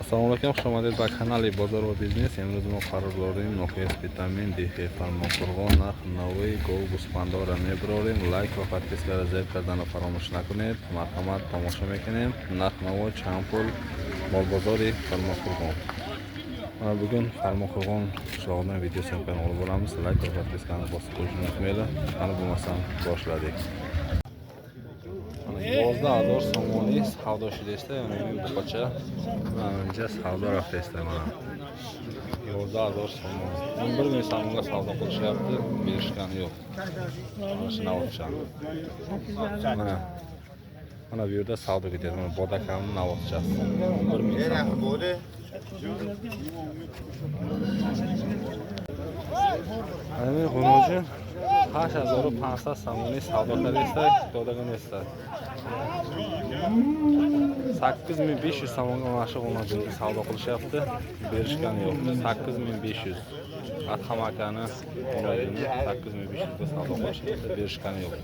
Assalomu alaykum, xush omadingiz va kanali Bozor va biznes. Imroz ma qaror dорим ноҳияи Vitamin D Farmoqurg'on Narx-Navoiy Golbus Pandora мебарем. Лайк ва подпискаро зеб карданро фаромӯш накунед. Марҳамат, тамошо мекунем. Нарх-Навой чанд пул бозори Farmoqurg'on. Mana bugun Farmoqurg'on qishlog'idan video syomkani olib boramiz. Layk va podpiskani bosib qo'yishni unutmanglar. Qani bo'lmasam boshladik. 12000 somoni savdo shidesta, ya'ni bu qocha menimcha savdo raftasida mana 12000 somon. 11000 somonga savdo qilishyapti, berishgani yo'q. Mana shuni olishadi. Mana bu yerda savdo ketyapti. Mana bodakamni navotchasi. 11000 somon. Ana xunoji 8500 somoni savdo qilishda, dodaga nesta. 8500 somonga mana shu xunojini savdo qilishyapti, berishgani yo'q. 8500. Adham akani xunojini 8500 ga savdo qilishyapti, berishgani yo'q.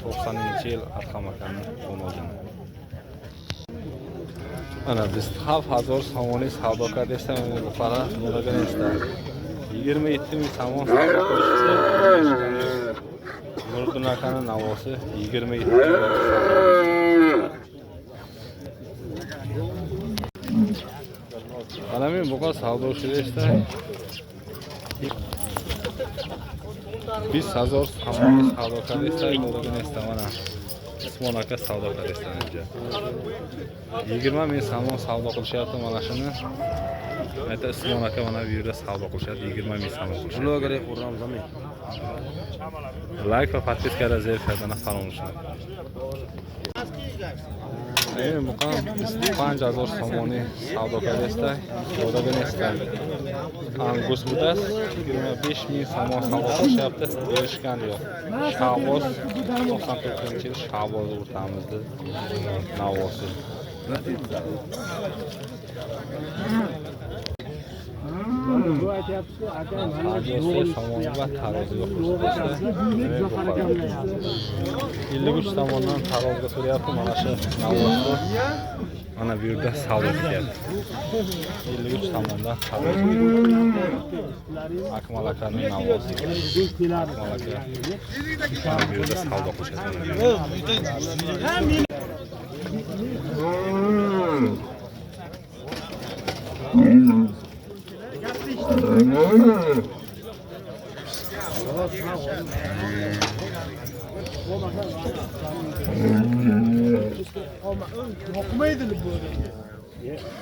90-yil Adham akani xunojini. Ana biz 7000 somoni savdo qilishda, bu para dodaga nesta. 27000 somon savdo qilishda, Nurdin akani navosi 27. Mana men buqa savdo qilishda 20000 somon savdo qilishda, dodaga nesta mana. Usmon aka savdo qilishda menja. 20000 somon savdo qilishyapti mana shuni. Ayta Usmon aka mana bu yerda savdo qilishyapti, 20000 somon qilishyapti. Blogerga uramiz men. Like va podpiskani zeb qilishni faromӯsh nakuning. Muqam 5000 somoni savdo qilishda, dodaga nesta. Angus budas 25000 somon savdo qilishyapti, berishgani yo'q. Shahboz 94-yil Shahboz o'rtamizda navosi. Bu aytyapti, aka, mana somonga tarozi yo'q. 53 tomondan tarozga so'rayapti, mana shu navosi. Mana bu yerda savdo qilyapti. 53 tomondan taroz. Akmal akaning navosi. Akmal aka. Mana bu yerda savdo qilyapti. Yoqmaydi bu.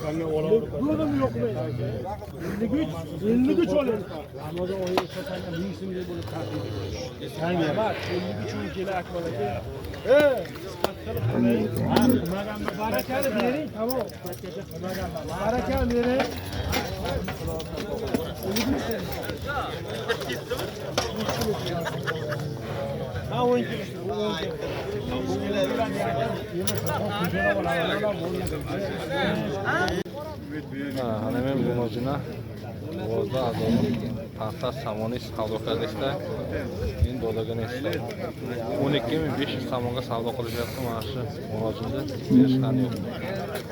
Qanday oladi? Yo'qmi yoqmaydi. 53 oling. Ramazon oyi esasandan 1000 so'mga bo'lib taqdim etiladi. Sangi bak, 53 kilo akmal aka. Barakani bering, tamom. Barakani bering. Ha, 10 kilo. Ana men bu mojina 12000 somoni savdo qilishda, men dodaga nesta. 12500 somonga savdo qilishyapti, mana shu mojinda berishgani yo'q.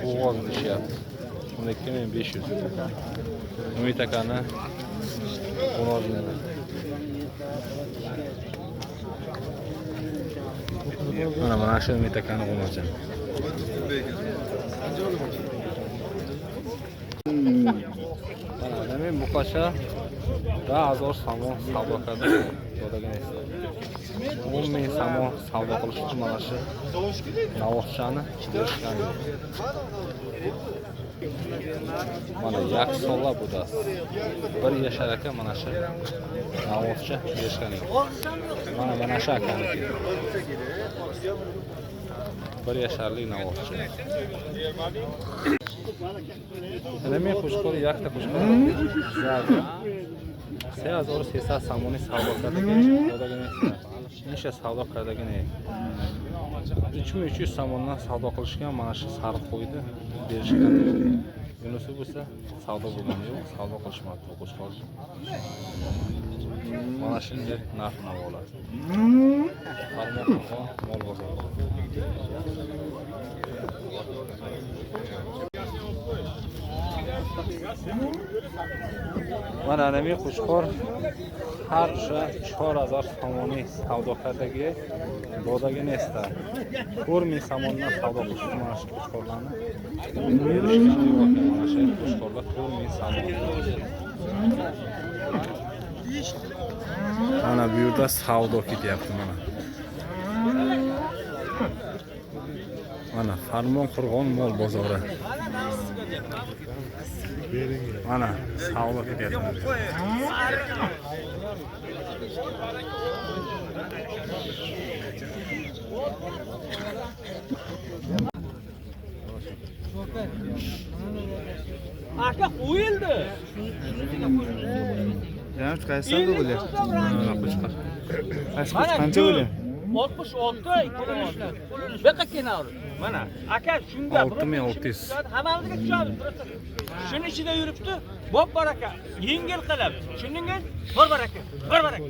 Bo'g'oz deyapti. 12500. Umid akani mojina. Mana shu Umid akani mojina. Mana men bu qocha 10000 somon savdo qildi, dodaga nesta. 10000 somon savdo qilishdi, mana shu navochani berishgani yo'q. Mana yaksola budas. 1 yashar aka mana shu navochcha berishgani yo'q. Mana shu akaniki. 1 yasharlik navochcha. Ana men qo'shqori yakta qo'shqori. 3300 somoni savdo qildi, dodaga nesta. Necha savdo qiladigan 3300 somondan savdo qilishgan, mana shu sariq qo'ydi, berishgan. Bunisi bo'lsa savdo bo'lgani yo'q, savdo qilishmadi qo'shqori. Mana shunday narx-navolar. Farmoqurg'on mol bozor. Mana nima Qo'chqor har o'sha 4000 somonni savdo qadagi bodaga nesta 4000 somondan savdo qilishdi mana shu Qo'chqorlarni. Berishgani yo'q mana shu Qo'chqorlar 4000 somon. Mana bu yerda savdo ketyapti mana. Mana Farmon Qurg'on mol bozori. Mana savdo ketyapti. Aka qo'yildi. Yana qaysidan bo'lyapti? Qo'chqor. Qancha bo'lyapti? 66 qo'linishlar. Beqa kenavr. Mana aka shunga 6600. Hammamizga tushadi. Shuning ichida yuribdi. Bob baraka. Yengil qilib. Tushundingmi? Bor baraka. Bor baraka.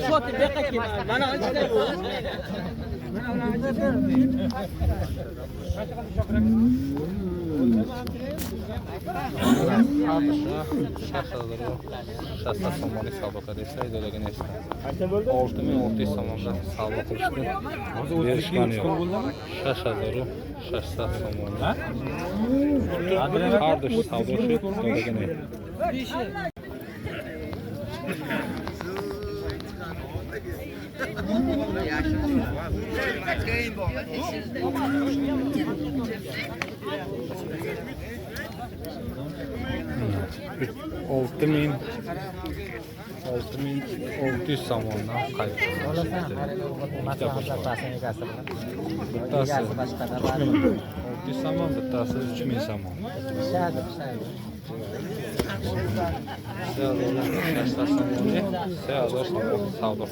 Soti beqa kenavr. Mana ichida Shasta somoni savdo qilishsa, idoraga nesta. 6600 somondan savdo qilishdi. Berishgani yo'q. 6600 somon. Har do'sh savdo shu idoraga nesta. Oltu min 600 somondan qaytdi. Bittasi 600 somon, bittasi 3000 somon. Savdo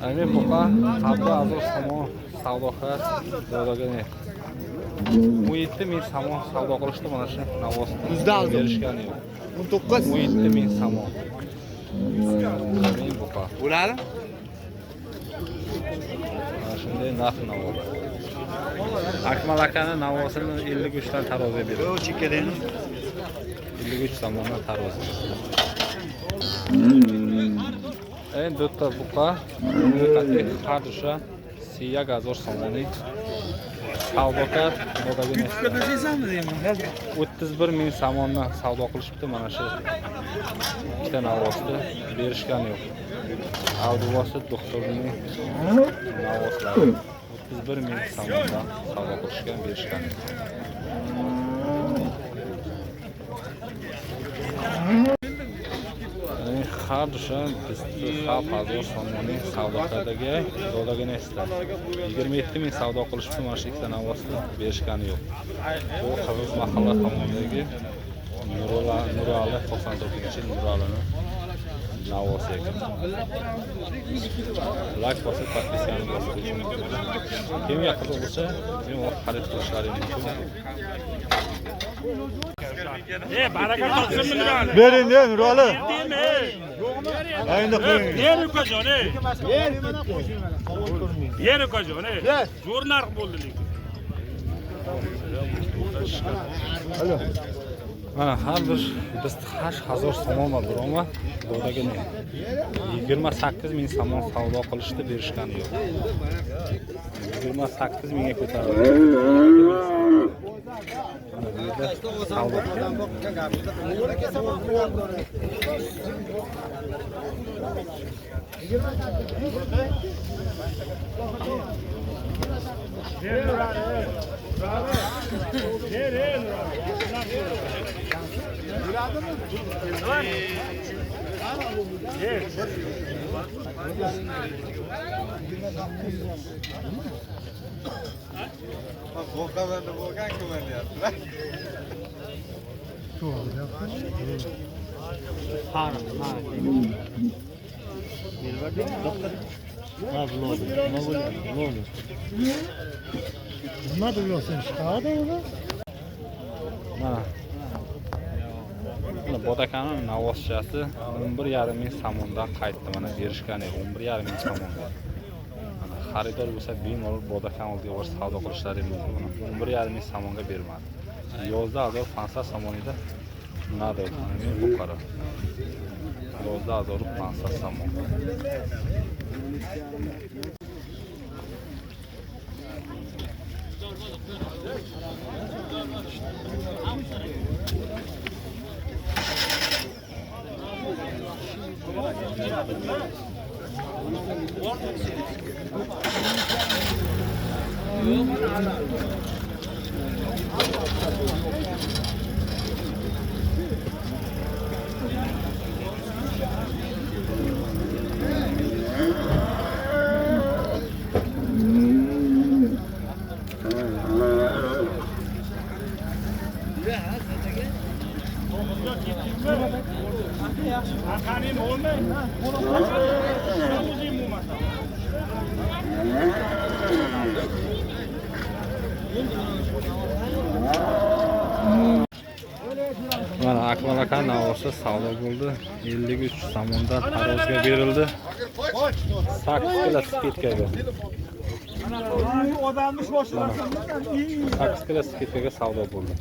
Ayni buqa habba azor somon savdo qilib do'raga 17000 somon savdo qilishdi mana shu Navosda. Berishgani yo'q. 17000 somon. Men buqa. Bo'ladi? Mana shunday narx Navos. Akmal akani Navosini 53 dan taroziga berdi. Yo'q, chekkadaymi? 53 somondan tarozi. Endi do'tta buqa, har o'sha 3000 somonni savdoga bodaga nesta. 31000 somondan savdo qilishibdi mana shu ikkita Navosda. Berishgani yo'q. Avdivosi doktorning Navoslari 31000 somondan savdo qilishgan, berishgani yo'q. Har o'sha 7000 somonning savdo qadagi dodaga nesta. 27000 savdo qilishibdi mana shu ikkita Navosda. Berishgani yo'q. Bu Qirg'iz mahalla tomondagi Nurali 94-yil Nuralini Navosi ekan. Like bosib, podpiskani bosib qo'ying. Kim yoqida bo'lsa, men xarid qilishlaring mumkin. baraka topsin Nurali. Bering de Nurali. Endi qo'ying. Yer ukajon, Yer ukajon, Zo'r narx bo'ldi lekin. Alo. Mana har bir biz 8000 somon va biroma dodaga 28000 somon savdo qilishdi, berishgani yo'q. 28000 ga ko'tarildi. Mana bu yerda savdo Nima deyapsan? Chiqadi uni? Mana bodakani Navoschasi 11500 somondan qaytdi. Mana berishgani 11500 somondan. Mana xaridor bo'lsa bemalol Bodakan oldiga borib savdo qilishlari mumkin. 11,5 ming somonga bermadi. Yozda 1050 somonida nada, men bu qara. Yozda 1050 somon. Mana Akbalakan navosi savdo bo'ldi. 53 somondan tarozga berildi. 8 kilo skidkaga. Odamni shoshilasa, 8 kilo skidkaga savdo bo'ldi.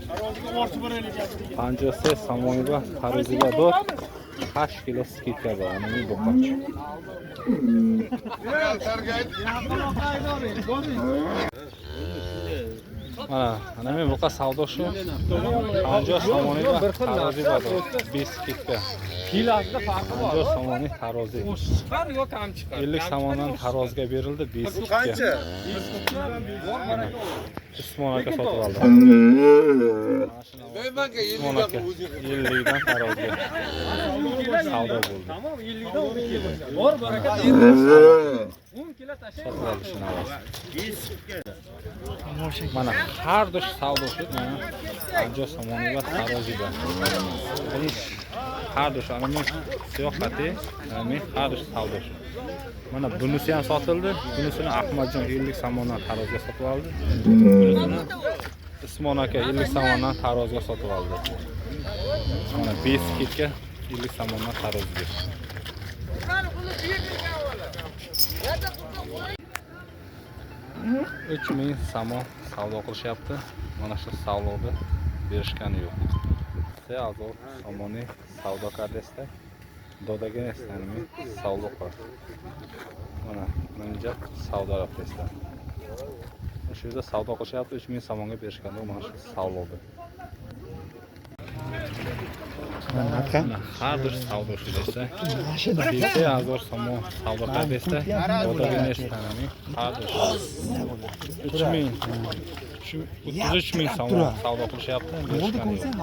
Panjosi somoniga taroziga dot 8 kilo skidka bor. Ana bu boqoch. Ana men buqa savdo shu. 50 somoniga tarozi bor. 20 skidka. Kilosida farqi bor. 50 somoni tarozi. Chiqar yo kam chiqar. 50 somondan tarozga berildi. 20 skidka. qancha? Usmon aka sotib oldi. Usmon aka 50 dan tarozga savdo bo'ldi. Tamam 50 dan 10 kilo. Bor baraka. 10 kilo tashlaydi. Sotib oldi shuni. Mana har dush savdo shu. Mana 50 somoniga tarozi bor. Har dush ana men siyofati, ana men har dush savdo shu. Mana bunisi ham sotildi. Bunisini Ahmadjon 50 somondan tarozga sotib oldi. Bunisini Usmon aka 50 somondan tarozga sotib oldi. Mana 5 skidka 50 somondan tarozga. Uch ming somon savdo qilishyapti. Mana shu savdoda berishgani yo'q. Azor somoni savdo qardesda dodaga estanmi savdo qildi. Mana menja savdo qildi. Shu yerda savdo qilishyapti, 3000 somonga berishganda mana shu savdoda. Mana har bir savdo shu desa. 3000 somon savdo qardesda dodaga estanmi har bir 3000 33 somon savdo qilishyapti. Berishgani yo'q.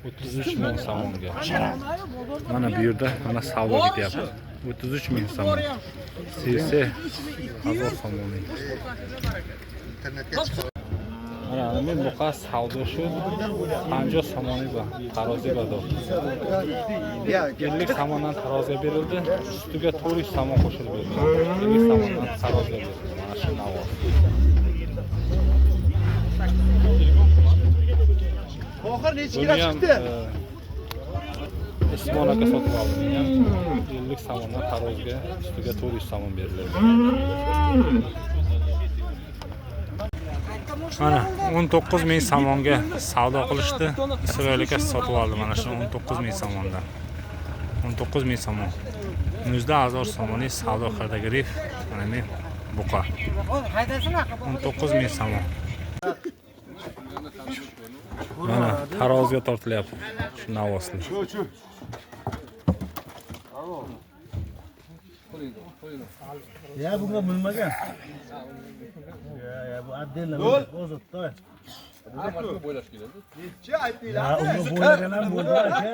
33 ming somonga. Mana bu yerda mana savdo ketyapti. 33 ming somon. Sese 1000 somon. Mana men bu qas savdo shu 50 somoni bor. Tarozi bor. 50 somondan taroziga berildi. Ustiga 400 somon qo'shilib berildi. 50 somondan taroziga berildi. Mana shu navoz. Oxir necha kilo chiqdi? Usmon aka sotib oldi. 50 somondan taroziga ustiga 400 somon beriladi. Mana 19 ming somonga savdo qilishdi. Isroilga sotib oldi mana shu 19 ming somondan. 19 ming somon. Muzda 1000 somoni savdo qildagi rif. Mana men buqa. 19 ming somon. Mana taroziga tortilyapti. Shu navosni. Ya bunga bilmagan. Ya bu addenlar o'zib to'y. Necha aytinglar? Ya unga bo'ylagan ham bo'ldi aka.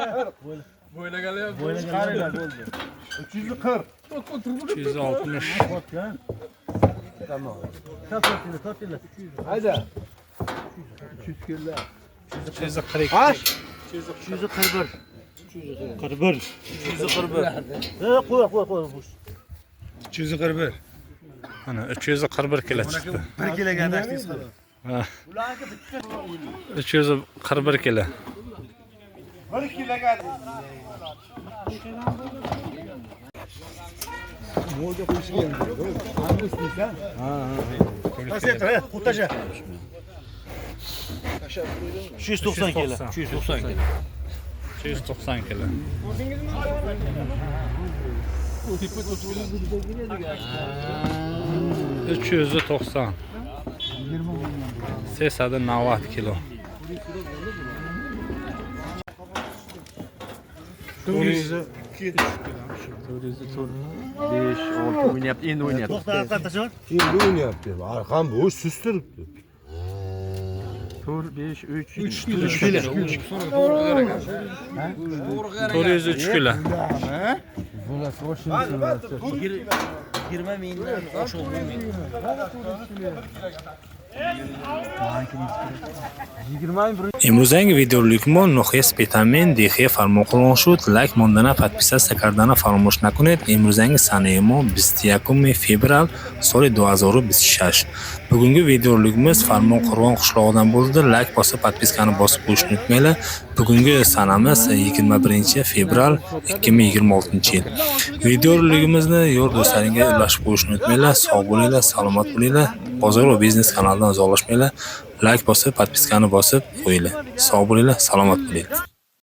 Bo'ylaganlar ham bo'ldi. 340. 360. Tamam. Tortilla. Hayda. 300 kilo. 340. Kaç? 341. 341. 341. Qo'y. 341. Mana 341 kilo chiqdi. 1 kiloga adashdingiz qani? Ha. 341 kilo. 1 kiloga. mo'lga qo'yishga ham kerak. Angus deysan? Ha. Tasaytir, qo'tasha. 290 kilo. 290 kilo. 290 kilo. 390. Sesada 90 kilo. 5-6 o'ynayapti, endi o'ynayapti. To'xta, qatnashar. Endi o'ynayapti. Arqon bo'sh sust turibdi. 4, 5, 3 kilo. 403 kilo. Bunasi oshini. 20 mingdan oshib bo'lmaydi. Imruzangi видеороликмон нохес питамин дихе фармоқулон шуд. Лайк мондана подписаться кардана фаромӯш накунед. Имрузанги санаи мо 21 феврал соли 2026. Бугунги видеороликмиз Farmonqurg'on qishlog'idan bo'ldi. Like bosib, podpiskani bosib qo'yishni unutmanglar. Bugungi sanamiz 21 fevral 2026 yil. Videorolikimizni yo'l do'stlaringga ulashib qo'yishni unutmanglar. Sog' bo'linglar, salomat bo'linglar. Bozor va biznes kanalidan uzoqlashmanglar. Like bosib, podpiskani bosib qo'yinglar. Sog' bo'linglar, salomat bo'linglar.